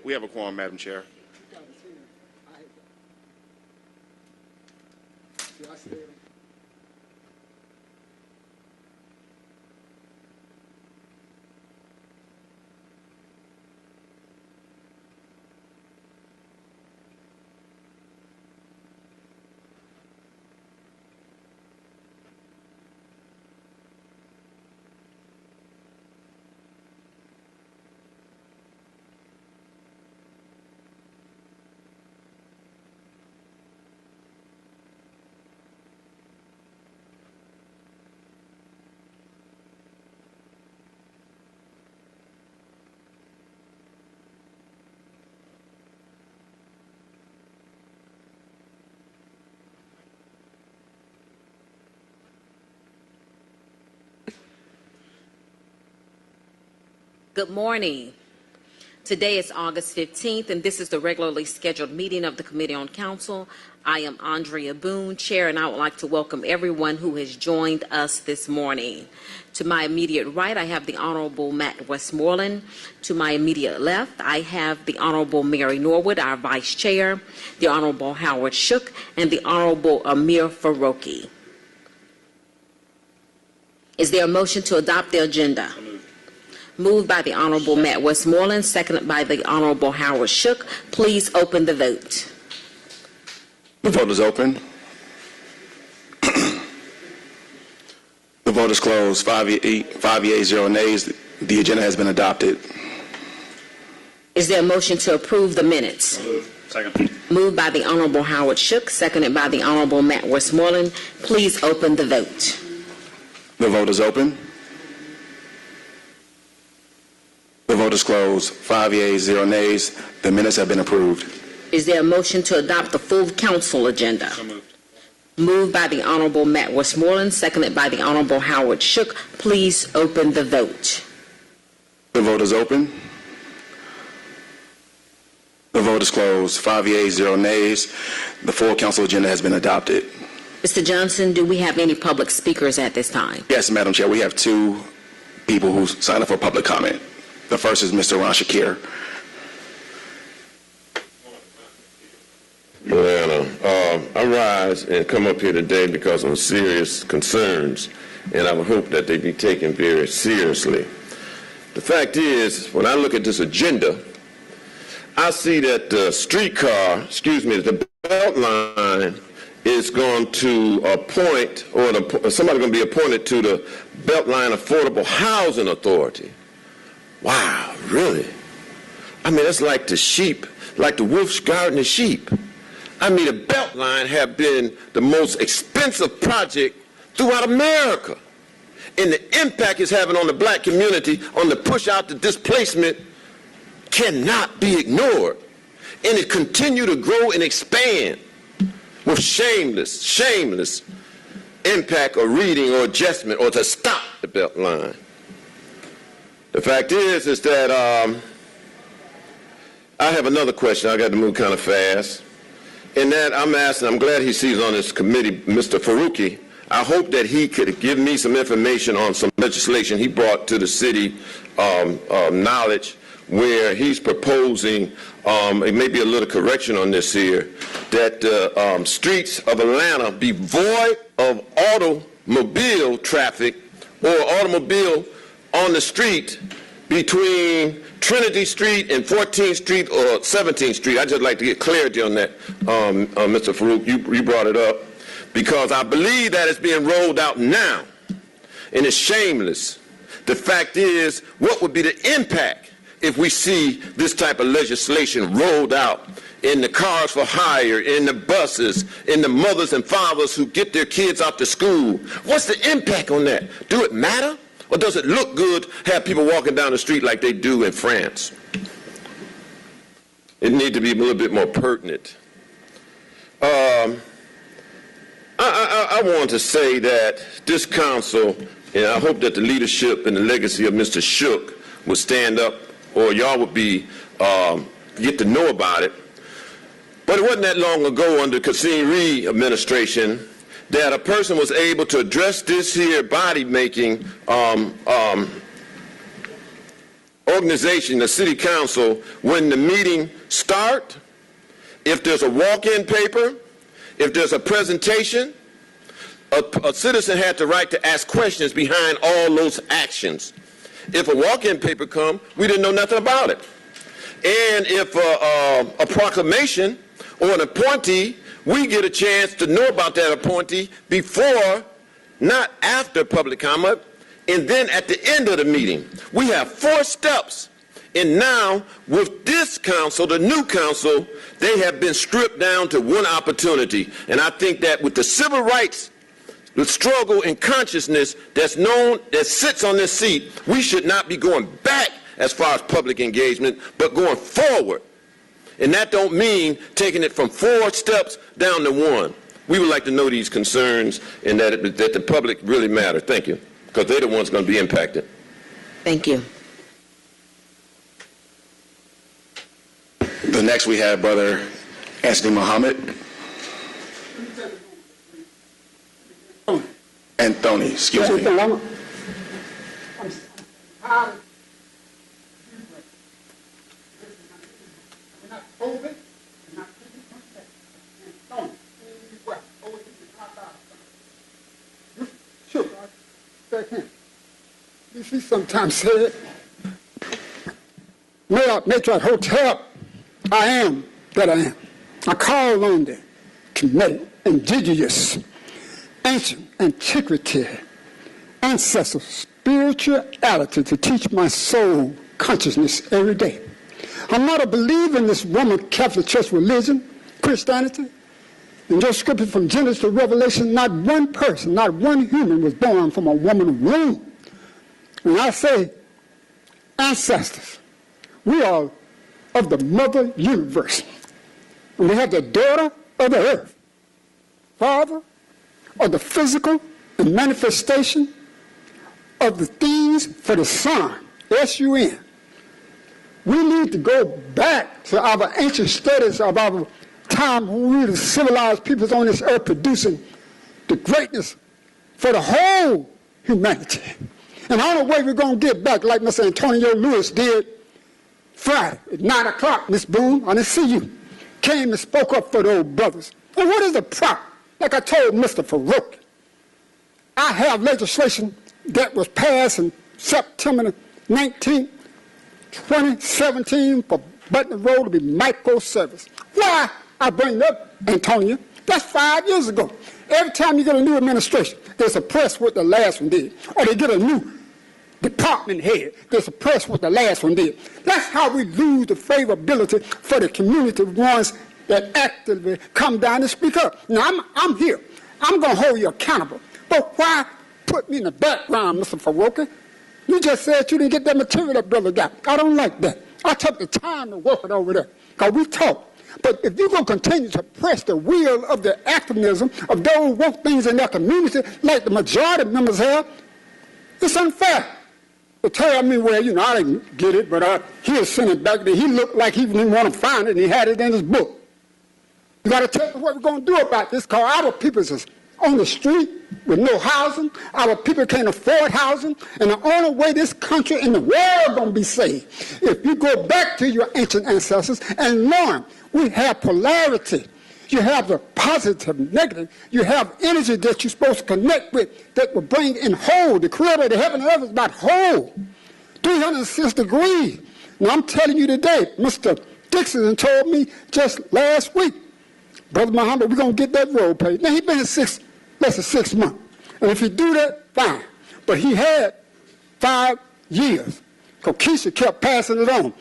We have a quorum, Madam Chair. Good morning. Today is August 15th, and this is the regularly scheduled meeting of the Committee on Council. I am Andrea Boone, Chair, and I would like to welcome everyone who has joined us this morning. To my immediate right, I have the Honorable Matt Westmoreland. To my immediate left, I have the Honorable Mary Norwood, our Vice Chair, the Honorable Howard Shook, and the Honorable Amir Faroqi. Is there a motion to adopt the agenda? Moved by the Honorable Matt Westmoreland, seconded by the Honorable Howard Shook. Please open the vote. The vote is open. The vote is closed. 5 yeas, 0 nays. The agenda has been adopted. Is there a motion to approve the minutes? Second. Moved by the Honorable Howard Shook, seconded by the Honorable Matt Westmoreland. Please open the vote. The vote is open. The vote is closed. 5 yeas, 0 nays. The minutes have been approved. Is there a motion to adopt the full council agenda? So moved. Moved by the Honorable Matt Westmoreland, seconded by the Honorable Howard Shook. Please open the vote. The vote is open. The vote is closed. 5 yeas, 0 nays. The full council agenda has been adopted. Mr. Johnson, do we have any public speakers at this time? Yes, Madam Chair. We have 2 people who signed up for public comment. The first is Mr. Ron Shakir. I rise and come up here today because of serious concerns, and I would hope that they be taken very seriously. The fact is, when I look at this agenda, I see that the the belt line is going to appoint, or somebody going to be appointed to the Beltline Affordable Housing Authority. Wow, really? I mean, that's like the sheep, like the wolf's guarding the sheep. I mean, the Beltline have been the most expensive project throughout America. And the impact it's having on the black community, on the push out to displacement, cannot be ignored. And it continue to grow and expand with shameless impact or reading or adjustment or to stop the Beltline. The fact is that I have another question. I got to move kind of fast. In that I'm glad he sees on this committee, Mr. Faruqi. I hope that he could give me some information on some legislation he brought to the city knowledge, where he's proposing, it may be a little correction on this here, that streets of Atlanta be void of automobile traffic or automobile on the street between Trinity Street and 14th Street or 17th Street. I'd just like to get clarity on that, Mr. Farouk. You brought it up, because I believe that it's being rolled out now, and it's shameless. The fact is, what would be the impact if we see this type of legislation rolled out in the cars for hire, in the buses, in the mothers and fathers who get their kids out to school? What's the impact on that? Do it matter? Or does it look good to have people walking down the street like they do in France? It needs to be a little bit more pertinent. I want to say that this council, and I hope that the leadership and the legacy of Mr. Shook will stand up, or y'all would be get to know about it. But it wasn't that long ago under Kasim Reed administration that a person was able to address this here body-making organization, the city council, when the meeting start. If there's a walk-in paper, if there's a presentation, a citizen had the right to ask questions behind all those actions. If a walk-in paper come, we didn't know nothing about it. And if a proclamation or an appointee, we get a chance to know about that appointee before, not after public comment, and then at the end of the meeting. We have 4 steps. And now, with this council, the new council, they have been stripped down to one opportunity. And I think that with the civil rights, the struggle and consciousness that sits on this seat, we should not be going back as far as public engagement, but going forward. And that don't mean taking it from 4 steps down to 1. We would like to know these concerns and that the public really matter. Thank you. Because they're the ones going to be impacted. Thank you. The next we have Brother Anthony Muhammad. Anthony, excuse me. You see, sometimes said, Mayor Hotel, I am that I am. I call on the committed, indigenous, ancient antiquity, ancestral spirituality to teach my soul consciousness every day. I'm not a believer in this Roman Catholic Church religion, Christianity. In your scripture from Genesis to Revelation, not one person, not one human was born from a woman's womb. When I say ancestors, we are of the mother universe. And we have the daughter of the earth, father of the physical and manifestation of the things for the sun, S-U-N. We need to go back to our ancient studies of our time when we were the civilized peoples on this earth producing the greatness for the whole humanity. And the only way we're going to get back, like Mr. Antonio Lewis did Friday at 9 o'clock, Miss Boone, I didn't see you, came and spoke up for the old brothers. And what is the problem? Like I told Mr. Farouk, I have legislation that was passed in September 19, 2017 for Button Road to be microservice. Why I bring it up, Antonio, That's 5 years ago. Every time you get a new administration, they suppress what the last one did. Or they get a new department head, they suppress what the last one did. That's how we lose the favorability for the community ones that actively come down and speak up. Now, I'm here. I'm going to hold you accountable. But why put me in the background, Mr. Faroka? You just said you didn't get that material that brother got. I don't like that. I took the time to work it over there, because we talked. But if you're going to continue to press the wheel of the activism of those who want things in their community like the majority of members have, it's unfair. To tell me, well, I didn't get it, but he'll send it back there. He looked like he didn't want to find it, and he had it in his book. You got to tell me what we're going to do about this, because our people is on the street with no housing. Our people can't afford housing, and the only way this country and the world going to be saved, if you go back to your ancient ancestors and learn, we have polarity. You have the positive, negative. You have energy that you're supposed to connect with that will bring in whole. The creator of the heaven and earth is about whole. 306 degrees. Now, I'm telling you today, Mr. Dixon told me just last week, Brother Muhammad, we're going to get that road paved. Now, he's been in less than 6 months. And if he do that, fine. But he had 5 years, because Keisha kept passing it on.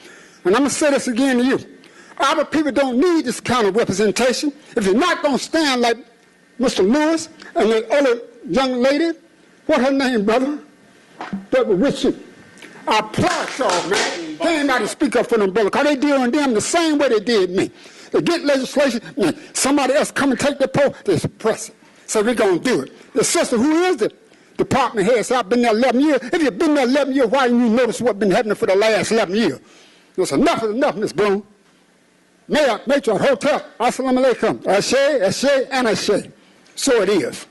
And I'm going to say this again to you. Our people don't need this kind of representation. If you're not going to stand like Mr. Lewis and the other young lady, what her name, brother, that was with you, I applaud y'all, man. Came out to speak up for them, brother, because they deal with them the same way they did me. They get legislation, and somebody else come and take the poll, they suppress it. So we're going to do it. The sister, who is the department head, said, I've been there 11 years. If you've been there 11 years, why didn't you notice what's been happening for the last 11 years? There's enough is enough, Ms. Bloom. Mayor, Matron, Hotel, Assalamu alaikum, Ashe, and Ashe. So it is.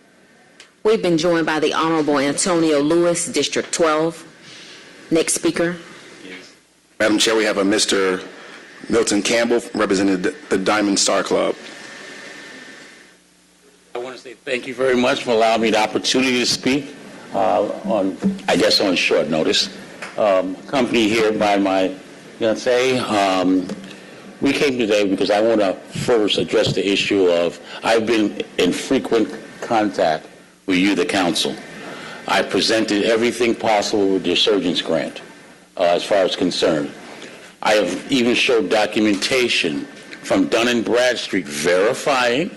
We've been joined by the Honorable Antonio Lewis, District 12. Next speaker. Madam Chair, we have a Mr. Milton Campbell representing the Diamond Star Club. I want to say thank you very much for allowing me the opportunity to speak on short notice. Accompanied here by my fiancée. We came today because I want to first address the issue of I've been in frequent contact with you, the council. I presented everything possible with the Resurgence Grant as far as concerned. I have even showed documentation from Dun & Bradstreet verifying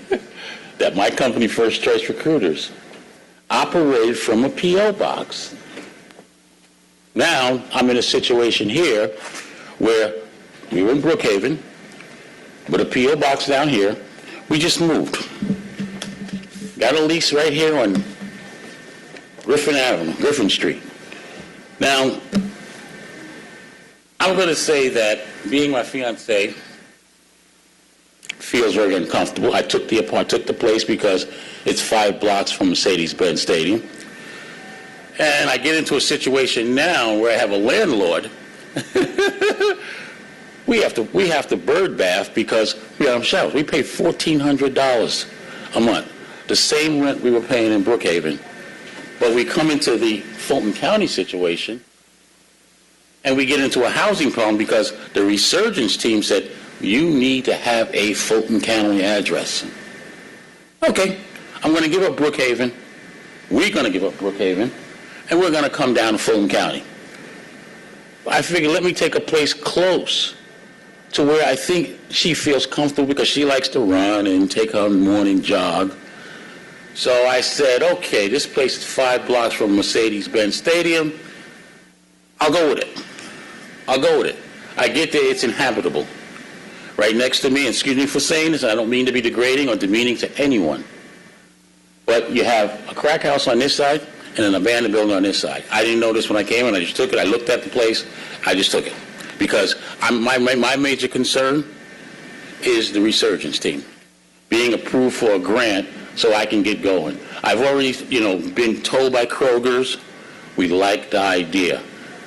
that my company, First Choice Recruiters, operated from a P.O. box. Now, I'm in a situation here where we were in Brookhaven, with a P.O. box down here. We just moved. Got a lease right here on Griffin Street. Now, I'm going to say that being my fiancée feels very uncomfortable. I took the place because it's 5 blocks from Mercedes-Benz Stadium. And I get into a situation now where I have a landlord. We have to bird bath because we have showers. We pay $1,400 a month, the same rent we were paying in Brookhaven. But we come into the Fulton County situation, and we get into a housing problem because the Resurgence team said, you need to have a Fulton County address. Okay, I'm going to give up Brookhaven. We're going to give up Brookhaven, and we're going to come down to Fulton County. I figured, let me take a place close to where I think she feels comfortable because she likes to run and take her morning jog. So I said, okay, this place is 5 blocks from Mercedes-Benz Stadium. I'll go with it. I get there, it's inhabitable. Right next to me, and excuse me for saying this, I don't mean to be degrading or demeaning to anyone, but you have a crack house on this side and an abandoned building on this side. I didn't know this when I came in. I just took it. I looked at the place. I just took it. Because my major concern is the Resurgence team being approved for a grant so I can get going. I've already, been told by Kroger's, we like the idea.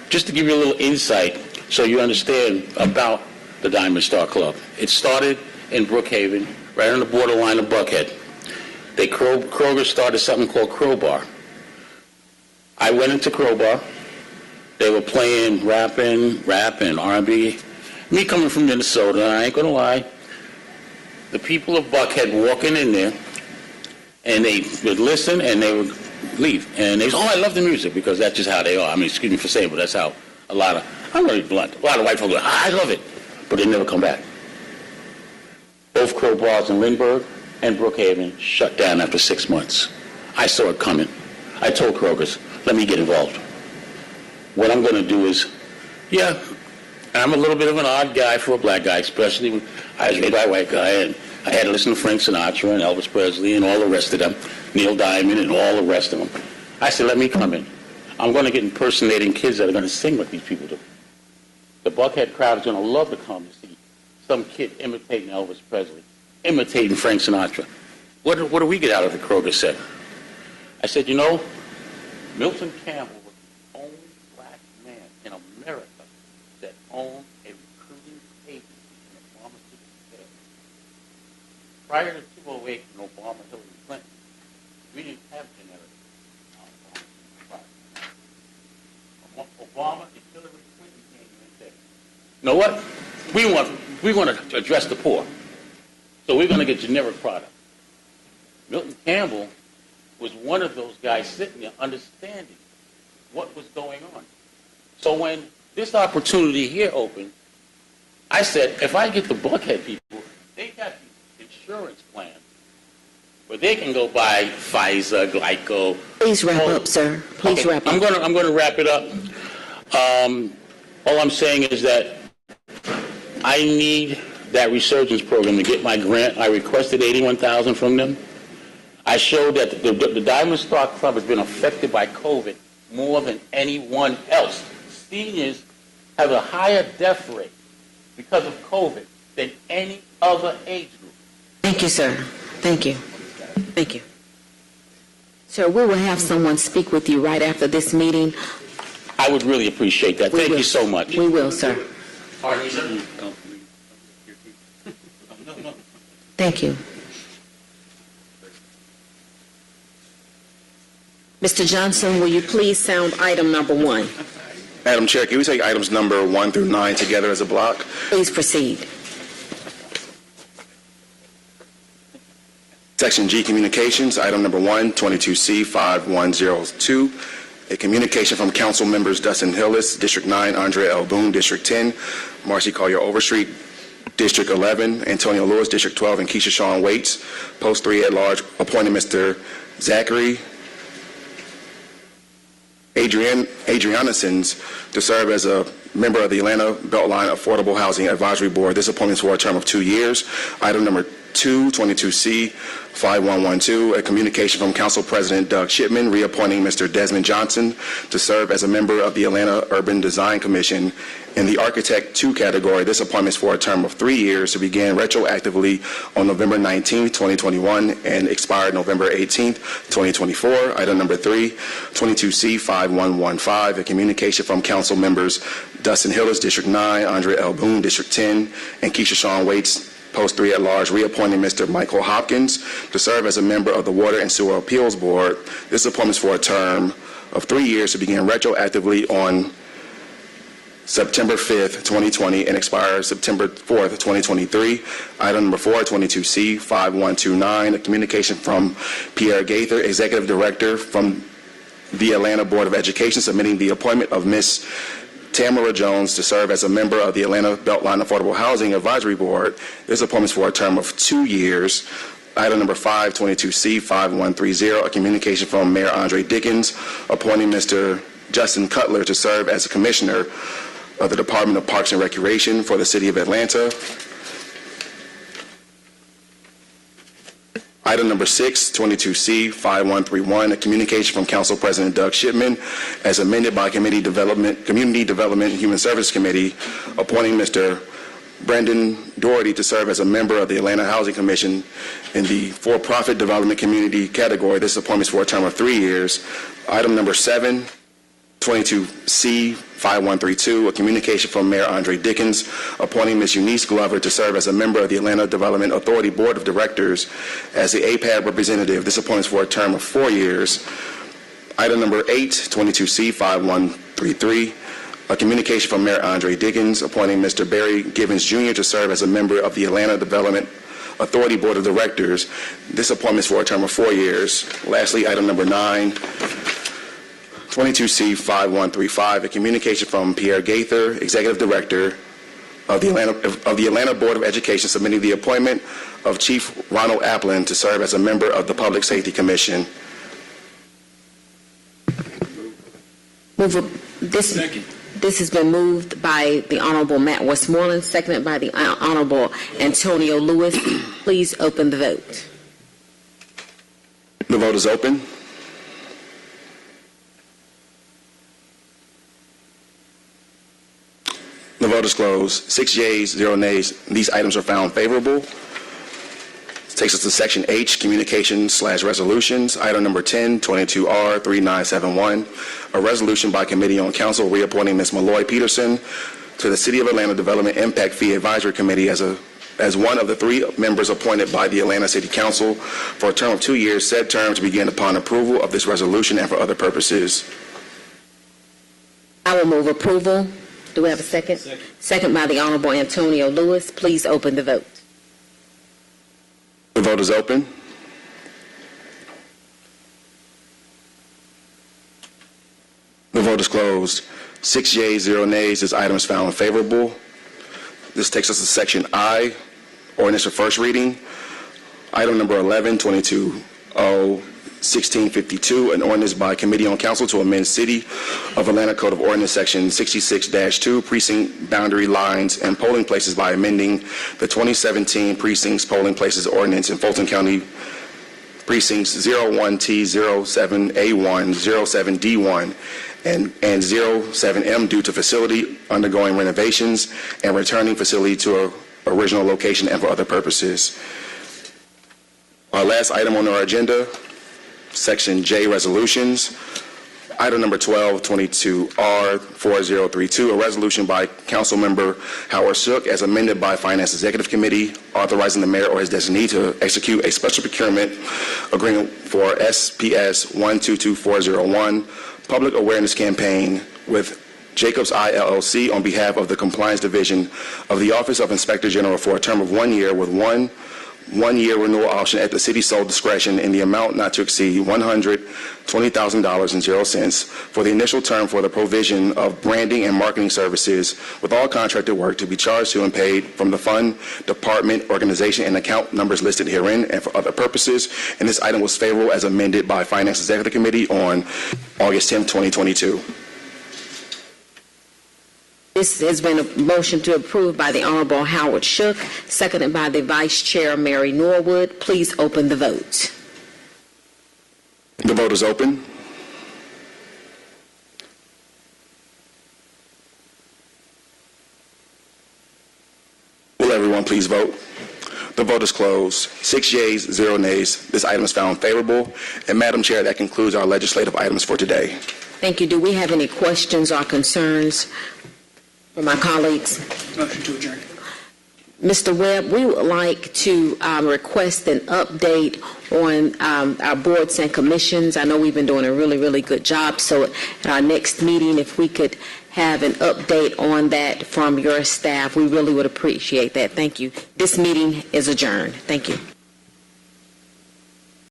Just to give you a little insight so you understand about the Diamond Star Club. It started in Brookhaven, right on the borderline of Buckhead. Kroger started something called Crowbar. I went into Crowbar. They were playing rap and R&B. Me coming from Minnesota, I ain't gonna lie, the people of Buckhead walking in there, and they would listen and they would leave. And they say, oh, I love the music, because that's just how they are. I mean, excuse me for saying, but that's how a lot of, I'm very blunt, a lot of white folks go, I love it, but they never come back. Both Crow Bars in Lindbergh and Brookhaven shut down after 6 months. I saw it coming. I told Kroger's, let me get involved. What I'm going to do is, yeah, I'm a little bit of an odd guy for a black guy, especially when I was raised by a white guy, and I had to listen to Frank Sinatra and Elvis Presley and all the rest of them, Neil Diamond and all the rest of them. I said, let me come in. I'm going to get impersonating kids that are going to sing what these people do. The Buckhead crowd is going to love to come and see some kid imitating Elvis Presley, imitating Frank Sinatra. What do we get out of the Kroger set? I said, you know, Milton Campbell was the only black man in America that owned a recruiting agency in the pharmaceutical sales. Prior to 2008 and Obama, Hillary Clinton, we didn't have generic products. Obama and Hillary Clinton came in and said, you know what? We want to address the poor, so we're going to get generic products. Milton Campbell was one of those guys sitting there understanding what was going on. So when this opportunity here opened, I said, if I get the Buckhead people, they got these insurance plans where they can go buy Pfizer, Glyco. Please wrap up, sir. Please wrap up. I'm going to wrap it up. All I'm saying is that I need that resurgence program to get my grant. I requested $81,000 from them. I showed that the Diamond Star Club has been affected by COVID more than anyone else. Seniors have a higher death rate because of COVID than any other age group. Thank you, sir. Thank you. Thank you. Sir, we will have someone speak with you right after this meeting. I would really appreciate that. Thank you so much. We will, sir. Thank you. Mr. Johnson, will you please sound item number 1? Madam Chair, can we take items number 1 through 9 together as a block? Please proceed. Section G, Communications, item number 1, 22C 5102, a communication from council members Dustin Hillis, District 9, Andrea L. Boone, District 10, Marcy Collier Overstreet, District 11, Antonio Lewis, District 12, and Keisha Shawn Waits, Post 3 at large, appointing Mr. Zachary Adrianasons to serve as a member of the Atlanta Beltline Affordable Housing Advisory Board. This appointment is for a term of 2 years. Item number 2, 22C 5112, a communication from Council President Doug Shipman reappointing Mr. Desmond Johnson to serve as a member of the Atlanta Urban Design Commission in the Architect 2 category. This appointment is for a term of 3 years to begin retroactively on November 19, 2021 and expire November 18, 2024. Item number 3, 22C 5115, a communication from Council members Dustin Hillis, District 9, Andrea L. Boone, District 10, and Keisha Shawn Waits, Post 3 at large, reappointing Mr. Michael Hopkins to serve as a member of the Water and Sewer Appeals Board. This appointment is for a term of 3 years to begin retroactively on September 5th, 2020 and expire September 4th, 2023. Item number 4, 22C 5129, a communication from Pierre Gaither, Executive Director from the Atlanta Board of Education, submitting the appointment of Ms. Tamara Jones to serve as a member of the Atlanta Beltline Affordable Housing Advisory Board. This appointment is for a term of 2 years. Item number 5, 22C 5130, a communication from Mayor Andre Dickens appointing Mr. Justin Cutler to serve as a Commissioner of the Department of Parks and Recreation for the City of Atlanta. Item number 6, 22C 5131, a communication from Council President Doug Shipman as amended by Community Development and Human Services Committee, appointing Mr. Brendan Doherty to serve as a member of the Atlanta Housing Commission in the For-Profit Development Community category. This appointment is for a term of 3 years. Item number 7, 22C 5132, a communication from Mayor Andre Dickens appointing Ms. Eunice Glover to serve as a member of the Atlanta Development Authority Board of Directors as the APAD representative. This appointment is for a term of 4 years. Item number 8, 22C 5133, a communication from Mayor Andre Dickens appointing Mr. Barry Givens Jr. to serve as a member of the Atlanta Development Authority Board of Directors. This appointment is for a term of 4 years. Lastly, item number 9, 22C 5135, a communication from Pierre Gaither, Executive Director of the Atlanta Board of Education, submitting the appointment of Chief Ronald Applin to serve as a member of the Public Safety Commission. This has been moved by the Honorable Matt Westmoreland, seconded by the Honorable Antonio Lewis. Please open the vote. The vote is open. The vote is closed. 6 yeas, 0 nays. These items are found favorable. This takes us to Section H, Communications/Resolutions. Item number 10, 22R 3971, a resolution by Committee on Council reappointing Ms. Malloy Peterson to the City of Atlanta Development Impact Fee Advisory Committee as one of the 3 members appointed by the Atlanta City Council for a term of 2 years, said term to begin upon approval of this resolution and for other purposes. I will move approval. Do we have a second? Second by the Honorable Antonio Lewis. Please open the vote. The vote is open. The vote is closed. 6 yeas, 0 nays. This item is found favorable. This takes us to Section I, ordinance for first reading. Item number 11, 22-0-1652, an ordinance by Committee on Council to amend City of Atlanta Code of Ordinance Section 66-2, precinct boundary lines and polling places by amending the 2017 Precincts Polling Places Ordinance in Fulton County Precincts 01T, 07A1, 07D1, and 07M due to facility undergoing renovations and returning facility to a original location and for other purposes. Our last item on our agenda, Section J, Resolutions. Item number 12, 22R 4032, a resolution by Councilmember Howard Shook as amended by Finance Executive Committee, authorizing the mayor or his designee to execute a special procurement agreement for SPS 122401, public awareness campaign with Jacobs Eye LLC on behalf of the Compliance Division of the Office of Inspector General for a term of 1 year with one-year renewal option at the city's sole discretion in the amount not to exceed $120,000.00 for the initial term for the provision of branding and marketing services, with all contracted work to be charged to and paid from the fund, department, organization, and account numbers listed herein and for other purposes. And this item was favorable as amended by Finance Executive Committee on August 10, 2022. This has been a motion to approve by the Honorable Howard Shook, seconded by the Vice Chair, Mary Norwood. Please open the vote. The vote is open. Will everyone please vote? The vote is closed. 6 yeas, 0 nays. This item is found favorable. And Madam Chair, that concludes our legislative items for today. Thank you. Do we have any questions or concerns from my colleagues? Motion to adjourn. Mr. Webb, we would like to request an update on our boards and commissions. I know we've been doing a really, really good job. So at our next meeting, if we could have an update on that from your staff, we really would appreciate that. Thank you. This meeting is adjourned. Thank you.